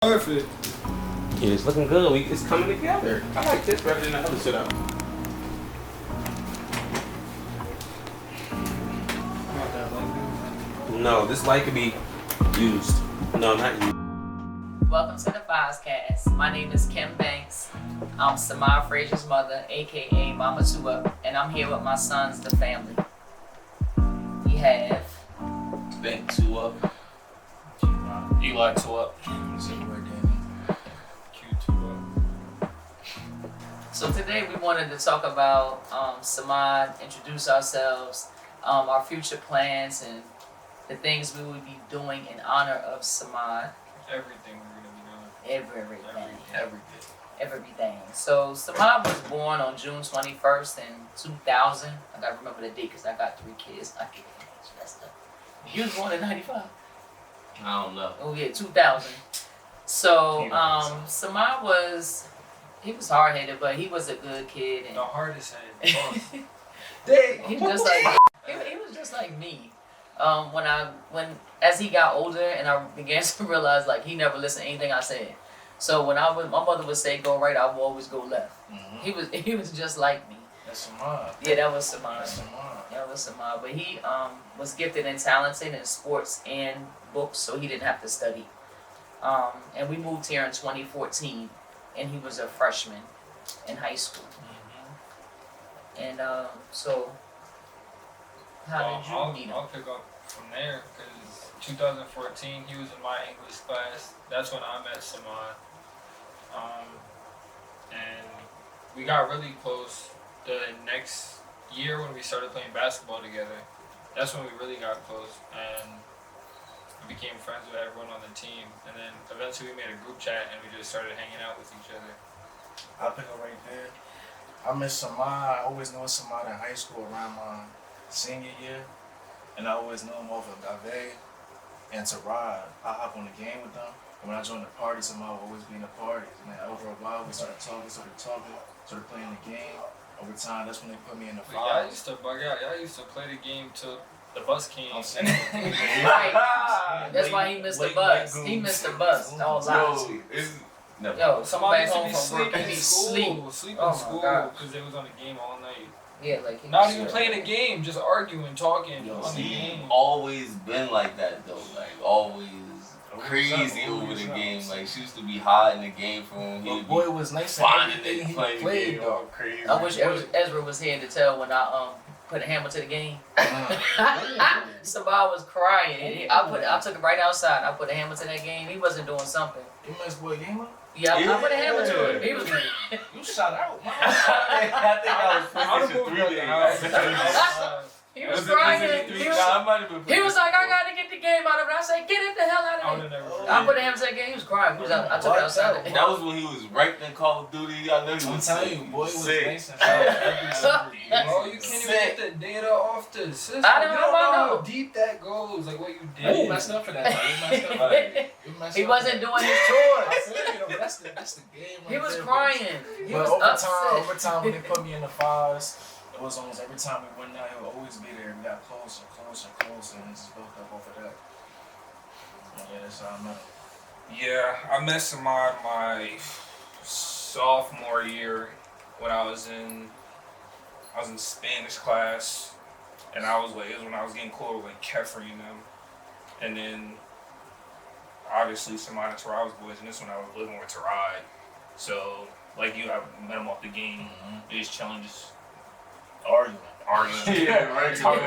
Perfect. Yeah, it's looking good. It's coming together. I like this better than the other setup. No, this light could be used. No, not used. Welcome to the 5ivescast. My name is Kim Banks. I'm Samar Frazier's mother, aka Mama Tua, and I'm here with my sons, the family. We have Bank 2 up. Eli 2 up. So today we wanted to talk about Samad, introduce ourselves, our future plans, and the things we would be doing in honor of Samad. Everything we're gonna be doing. Everything. So Samad was born on June 21st in 2000. I gotta remember the date because I got 3 kids. I get messed up. He was born in 95. I don't know. Oh yeah, 2000. So Samad was hard-headed, but he was a good kid. And The hardest head. he was just like he was just like me. As he got older and I began to realize like he never listened to anything I said. So when my mother would say go right, I would always go left. Mm-hmm. He was just like me. That's Samad. Yeah, that was Samad. But he was gifted and talented in sports and books, so he didn't have to study. And we moved here in 2014, and he was a freshman in high school. Mm-hmm. And so, how did you meet him? I'll pick up from there because 2014 he was in my English class. That's when I met Samad. And we got really close. The next year when we started playing basketball together, that's when we really got close and we became friends with everyone on the team. And then eventually we made a group chat and we just started hanging out with each other. I'll pick up right there. I met Samad. I always knew Samad in high school around my senior year. And I always knew him off of Gave and Tarad. I hop on the game with them. And when I joined the party, Samad would always be in the parties. And then over a while, we started talking, started playing the game. Over time, that's when they put me in the But y'all five. used to bug out. Y'all used to play the game till the bus came. Right. That's why he missed the bus. He missed the bus. No lie. Yo, Somebody somebody used to home be from work. sleeping He in sleep. school. Sleep Oh in my school God. because they was on the game all night. Yeah, like he Not was even sick. playing a game, just arguing, talking Yo, on the he game. always been like that though. Like always crazy over the game. Like she used to be hot in the game for him. But He'd boy be was nice at finding everything it, he playing the played, game though. all crazy. I wish Ezra was here to tell when I put a hammer to the game. Somebody was crying. I took it right outside. I put a hammer to that game. He wasn't doing something. You miss boy gamer? Yeah, I put a hammer to it. He was You shot out, man. I think I was PlayStation 3 days. he was crying. He was like, I gotta get the game out of it. I said, get it the hell out of it. I put a hammer to that game. He was crying. I took it outside. That was when he was ranked in Call of Duty. I know he I'm was telling you, boy was sick. nice and every Oh, you can't even get the data off the system. I don't You know, don't I know know. how deep that goes. Like what you You did. messed up for that. You messed up. You messed He up wasn't for doing his that. chores. I feel you, though, that's the game. He right was there, crying. He But was over upset. time, when they put me in the fives, it was almost every time we went down, he would always be there. We got closer, and it just built up off of that. Yeah, that's how I met him. Yeah, I met Samad my sophomore year when I was in Spanish class, and it was when I was getting cool with like Kefri and them, and then obviously Samad and Tarad was boys, and this when I was living with Tarad. So like you, I met him off the game, just chilling, just arguing. Yeah, right. Talk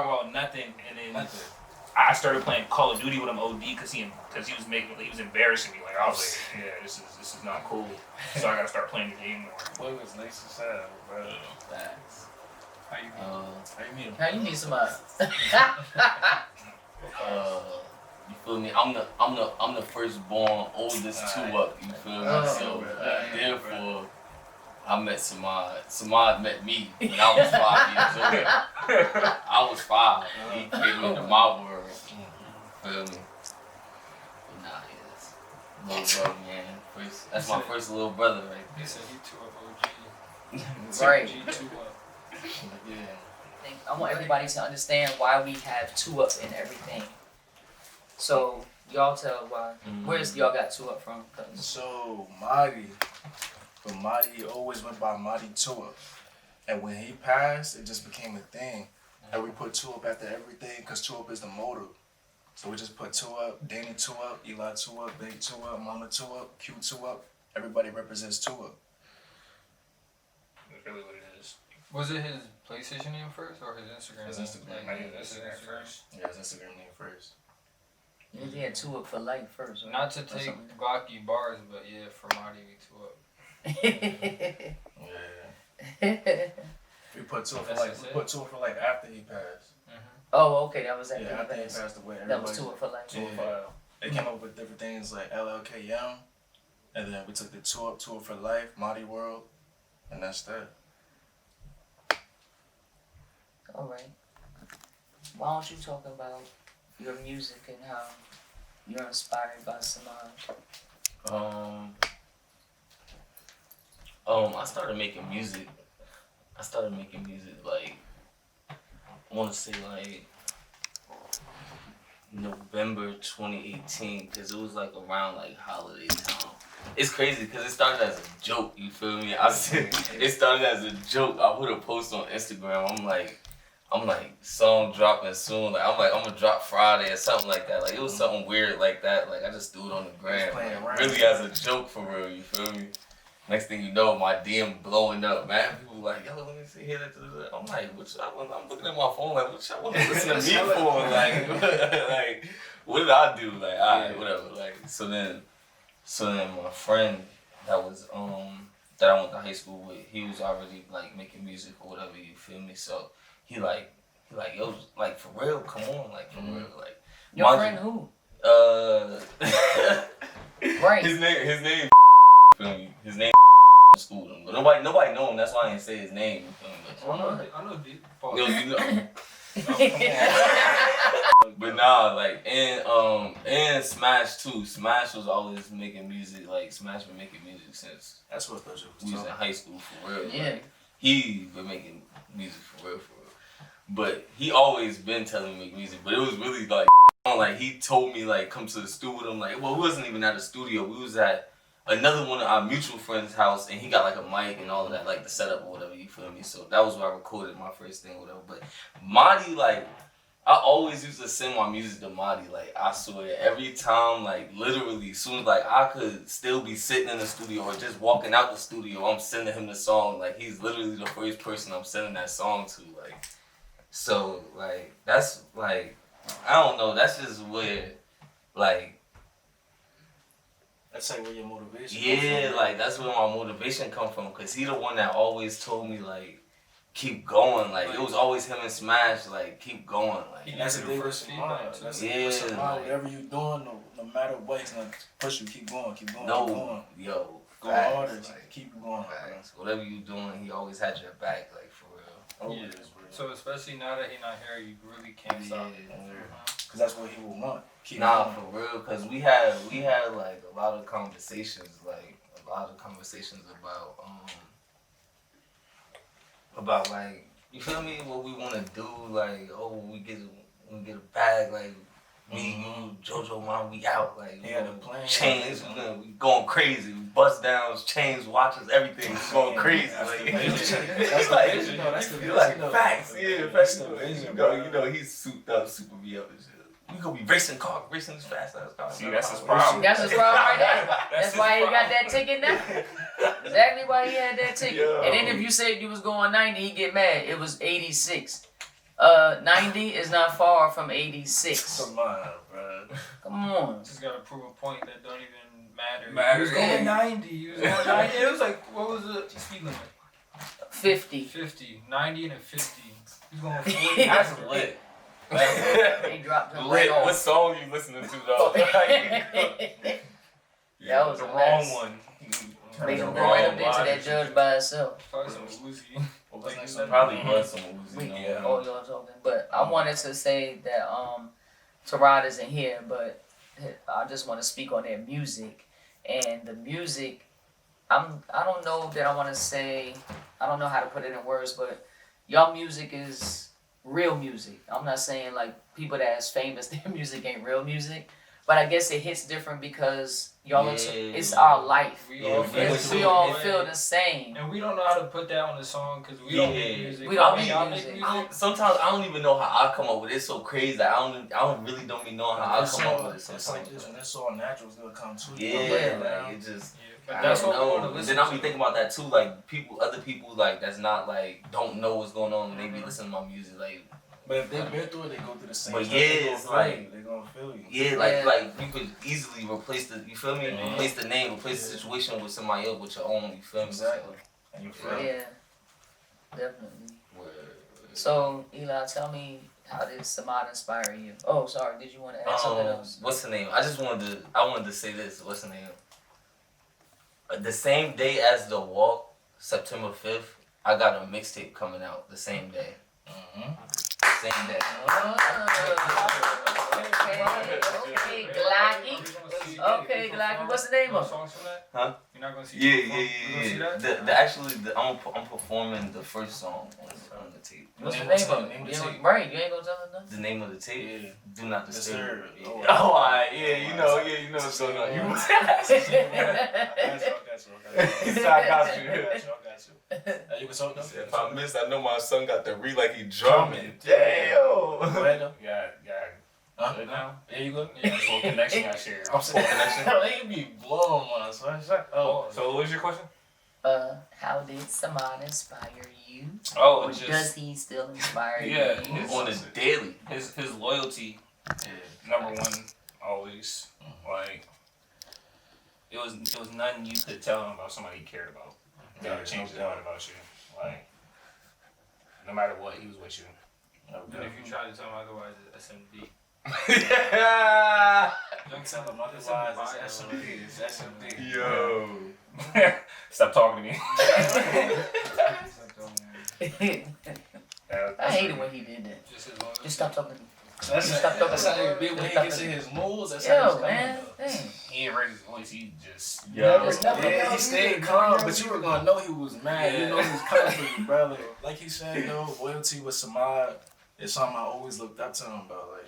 about nothing, and then I started playing Call of Duty with him OD because he was embarrassing me. Like I was like, yeah, this is not cool. So I gotta start playing the game more. Boy was nice and sad, bro. Facts. How you meet him? How you meet somebody? You feel me? I'm the firstborn, oldest 2 up. You feel me? So therefore, I met Samad. Samad met me when I was 5 years old. I was 5. He came into my world. Feel me? But nah, yes. Little bro, man. That's my first little brother right He there. said he 2 up OG. Right. G 2 up. Yeah. I want everybody to understand why we have 2 up in everything. So y'all tell why. Where's y'all got Two Up from? 'Cause So Marty, but Marty he always went by Marty Two Up. And when he passed, it just became a thing. And we put Two Up after everything because Two Up is the motto. So we just put Two Up, Danny Two Up, Eli Two Up, Big Two Up, Mama Two Up, Q Two Up. Everybody represents Two Up. That's really what it is. Was it his PlayStation name first or his Instagram? His Instagram. I knew this first. Yeah, his Instagram name first. he had Two Up for life first. Right? Not to Or take something. blocky bars, but yeah, for Marty we Two Up. Yeah. We put Two Up for That's we it? put Two Up for after he passed. Oh, okay, that was after Yeah, after he he passed. passed away. That was everybody- Two Up for life. Two Up for They came up with different things like LLKM, and then we took the Two Up for life, Marty World, and that's that. All right. Why don't you talk about your music and how you're inspired by Samaj? I started making music. Like, I want to say like November 2018, because it was like around like holiday time. It's crazy because it started as a joke. You feel me? It started as a joke. I put a post on Instagram. I'm like, song dropping soon. I'm gonna drop Friday or something like that. Like, it was something weird like that. Like, I just threw it on the gram. playing Like, around. really as a joke for real. You feel me? Next thing you know, my DM blowing up, man. People like, yo, let me see here. I'm like, I'm looking at my phone like, what y'all want to listen to me for? Like, like, what did I do? Like, alright, whatever. Like, so then my friend that was that I went to high school with, he was already like making music or whatever. You feel me? So he like, yo, like for real, come on, like for real, like. Your friend who? Right. His name. Feel me? His name. School him, but nobody know him. That's why I didn't say his name. You feel me? I know Deep. Yo, you know. But nah, like and Smash too. Smash was always making music. Like Smash been making music since That's what those we was in high school for real. Yeah. Like, he been making music for real. But he always been telling me to make music. But it was really like he told me like come to the studio with him. Like, well, we wasn't even at the studio. We was at another one of our mutual friends' house, and he got like a mic and all of that, like the setup or whatever, you feel me? So that was where I recorded my first thing or whatever. But Marty, like, I always used to send my music to Marty. Like, I swear, every time, like, literally, as soon as, like, I could still be sitting in the studio or just walking out the studio, I'm sending him the song. Like, he's literally the first person I'm sending that song to. Like, so, like, that's, like, I don't know, that's just where, like, That's like where your motivation yeah, comes from. like that's where my motivation come from. Cause he the one that always told me like, keep going. Like it was always him and Smash. Like keep going. Like And that's the thing with Samaj. That's the thing with Samaj. Whatever you doing, no matter what, he's gonna push you. Keep going. Keep going. no, keep going. yo, Go facts, harder. like, Keep going. facts. Whatever you doing, he always had your back. Like for real. Always, Yeah. bro. So especially now that he's not here, you really can't stop. Cause that's what he will want. Keep Nah, going. for real. Cause we had like a lot of conversations about like you feel me, what we want to do, like when we get a bag, like me, you, JoJo, mom, we out, like He had a plan. chains, we going crazy, we bust downs, chains, watches, everything, we going crazy, That's like the vision. it's That's the like vision, though. That's the vision, like though. facts, yeah, That's facts. the vision, You bro. know, he's souped up, super be up and shit. We gonna be racing as fast as cars. See, that's his problem. That's his problem right there. That's his why he got problem. that ticket now. Exactly why he had that ticket. Yo. And then if you said you was going 90, he get mad. It was 86. 90 is not far from 86. Come on, bro. Come on. Just gotta prove a point that don't even matter. Matter, He was going yeah. 90. He was going 90. It was like, what was the speed limit? 50. 50. 90 and a 50. He was going 40. That's lit. They dropped him right Lit. What off. song you listening to though? That was the a wrong mess. one. Made him The go right up wrong there to that body. judge by himself. Probably some Uzi. What was Like, next you on Probably the- was some We, Uzi. Yeah. oh, y'all talking. But I wanted to say that Tarad isn't here, but I just want to speak on their music. And the music, I don't know that I want to say, I don't know how to put it in words, but y'all music is real music. I'm not saying like people that's famous, their music ain't real music, but I guess it hits different because y'all it's our life. We all feel the same. And we don't know how to put that on the song because we don't make music. We don't make make music. Sometimes I don't even know how I come up with it. It's so crazy. I don't really don't be knowing how I come up with it sometimes. It's like this, when it's all natural, it's gonna come to you. Yeah, like it just. But that's what we want to And listen then I'll be to. thinking about that too, like other people like that's not like don't know what's going on. And they be listening to my music, like. But if they've been through it, they go through the same But stuff. yeah, it's like they're gonna feel you. yeah, like you could easily replace the you feel me? Mhm. Replace the name, replace the situation with somebody else with your own. You feel me? Exactly. And you feel it. Yeah, definitely. So, So Eli, tell me, how did Samad inspire you? Oh, sorry, did you want to add something else? What's the name? I wanted to say this. What's the name? The same day as the walk, September 5th, I got a mixtape coming out the same day. Same day. Okay, Glocky. Okay, Glocky. What's the name of it? Songs from that? Huh? You're not gonna see. Yeah. You gonna see that? I'm performing the first song on the tape. What's the name of it? Right, you ain't gonna tell us nothing? The name of the tape? Yeah. Do Not Disturb. Disturb. Oh, Oh, alright, you know what's going on. I got you. I got you. You can talk though? If I missed, I know my son got the read like he drumming. Go Damn. ahead though. Yeah. Good now. There you go. Yeah. Full connection I share. I'm saying they be blowing man. So it's like, So what was your question? How did Samad inspire you? Oh, Or it's does just he still inspire Yeah, you? it's- On the daily. his loyalty. Number one, always. Like it was nothing you could tell him about somebody he cared about. That would change his mind about you. Like no matter what, he was with you. And if you try to tell him otherwise, it's SMD. Yeah. Don't tell them otherwise, it's SMD. It's SMD. Yo. Stop talking to me. I hated when he did that. Just stop talking to me. That's how he be when he gets in his moods. That's how Yo, he's man. coming. Dang. He ain't raised his voice. He just Yeah, he stayed calm, but you were gonna know he was mad. Yeah. You know he was coming for you, brother. Like he said, though, loyalty with Samad is something I always looked up to him about. Like,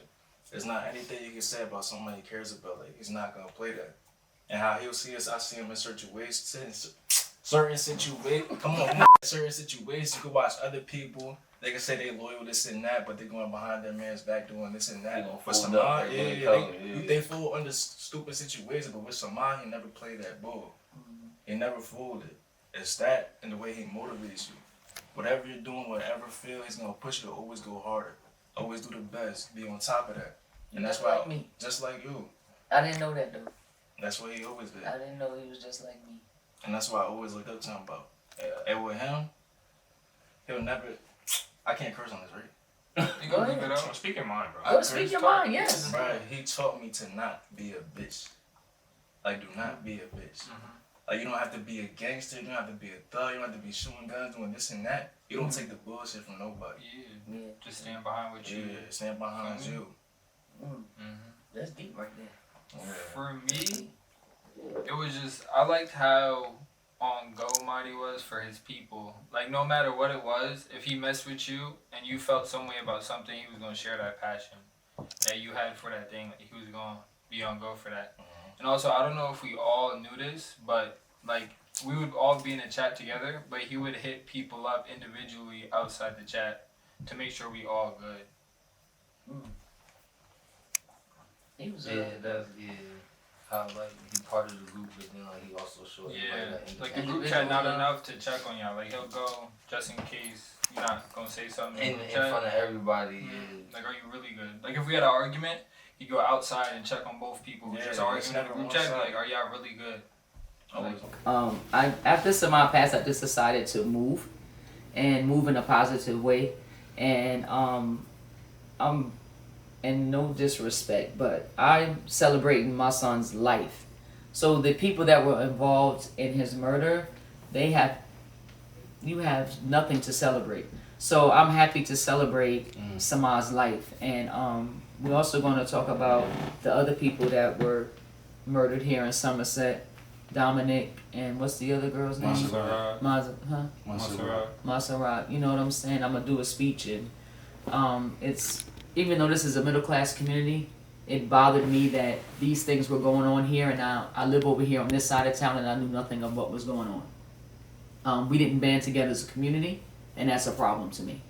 there's not anything you can say about somebody he cares about. Like, he's not gonna play that. And how he'll see us, I see him in certain situations. Certain situations, you can watch other people. They can say they loyal, this and that, but they're going behind their man's back doing this and that. For Samad, they fool under stupid situations, but with Samad, he never played that bull. He never fooled it. It's that and the way he motivates you. Whatever you're doing, whatever feel, he's gonna push you to always go harder. Always do the best. Be on top of that. And that's why, like me. just like you. I didn't know that though. That's what he always did. I didn't know he was just like me. And that's why I always looked up to him about. And with him, he'll never. I can't curse on this, right? You Go go ahead. leave it out. speak your mind, bro. Go speak your mind, yes. Right, he taught me to not be a bitch. Like, do not be a bitch. Like, you don't have to be a gangster, you don't have to be a thug, you don't have to be shooting guns, doing this and that. You don't take the bullshit from nobody. Yeah. Just stand behind what you. Yeah, stand behind you. That's deep right there. Yeah. For me, it was just I liked how on go Mighty was for his people. Like no matter what it was, if he messed with you and you felt some way about something, he was gonna share that passion that you had for that thing. Like, he was gonna be on go for that. And also, I don't know if we all knew this, but like we would all be in a chat together, but he would hit people up individually outside the chat to make sure we all good. He was How like he part of the group, but then like he also showed Like the group chat not enough to check on y'all. Like he'll go just in case you're not gonna say something in front of everybody. Like, are you really good? Like if we had an argument, he'd go outside and check on both people who just arguing in the group chat. Like, are y'all really good? After Samad passed, I just decided to move in a positive way, and I'm in no disrespect, but I'm celebrating my son's life. So the people that were involved in his murder, you have nothing to celebrate. So I'm happy to celebrate Samad's life, and we're also going to talk about the other people that were murdered here in Somerset. Dominic and what's the other girl's name? Maserat. Maserat. You know what I'm saying? I'm gonna do a speech and It's even though this is a middle class community, it bothered me that these things were going on here, and I live over here on this side of town, and I knew nothing of what was going on. We didn't band together as a community, and that's a problem to me.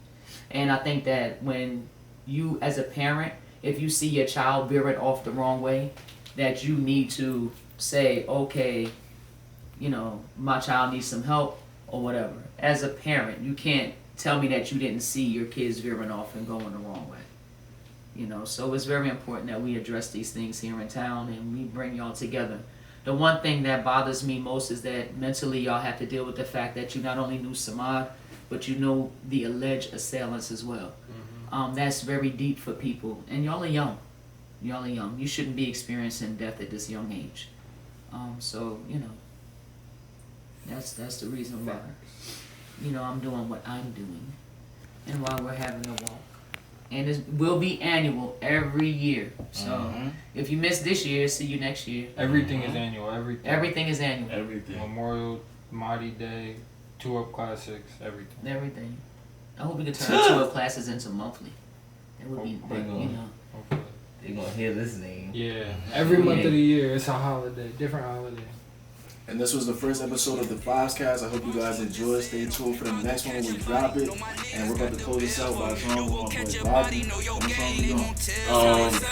And I think that when you, as a parent, if you see your child veering off the wrong way, that you need to say, okay, you know, my child needs some help or whatever. As a parent, you can't tell me that you didn't see your kids veering off and going the wrong way. You know, so it's very important that we address these things here in town and we bring y'all together. The one thing that bothers me most is that mentally y'all have to deal with the fact that you not only knew Samad, but you know the alleged assailants as well. That's very deep for people, and y'all are young. Y'all are young. You shouldn't be experiencing death at this young age. So you know, that's the reason why, you know, I'm doing what I'm doing, and why we're having a walk. And it will be annual every year. So if you miss this year, see you next year. Everything is annual. Everything is annual. Everything. Memorial, Mardi Day, 2-Up Classics, everything. Everything. I hope we could turn 2-Up classes into monthly. That would be, you know. Hopefully. They're gonna hear this name. Yeah. Every month of the year, it's a holiday, different holiday. And this was the first episode of the 5ivescast. I hope you guys enjoyed. Stay tuned for the next one when we drop it. And we're about to close this out by a song with my boy Bobby. What song we doing?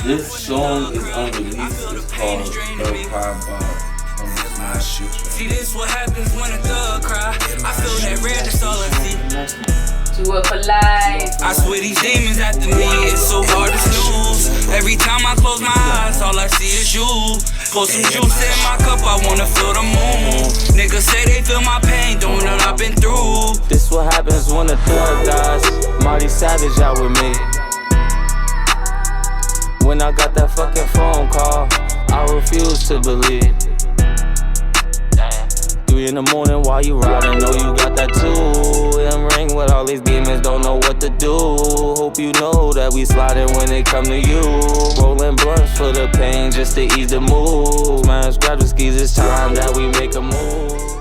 This song is unreleased. It's called Third Cry by See, this what happens when a thug cry. I feel that red, that's all I see. 2-Up for life. I swear these demons after me, it's so hard to snooze. Every time I close my eyes, all I see is you. Pour some juice in my cup, I wanna feel the moon. Niggas say they feel my pain, don't know I've been through. This what happens when a thug dies. Marty Savage out with me. When I got that fucking phone call, I refuse to believe. 3 in the morning while you riding, know you got that 2M ring with all these demons, don't know what to do. Hope you know that we sliding when it come to you. Rolling blunts for the pain just to ease the mood. Man, grab the skis, it's time that we make a move.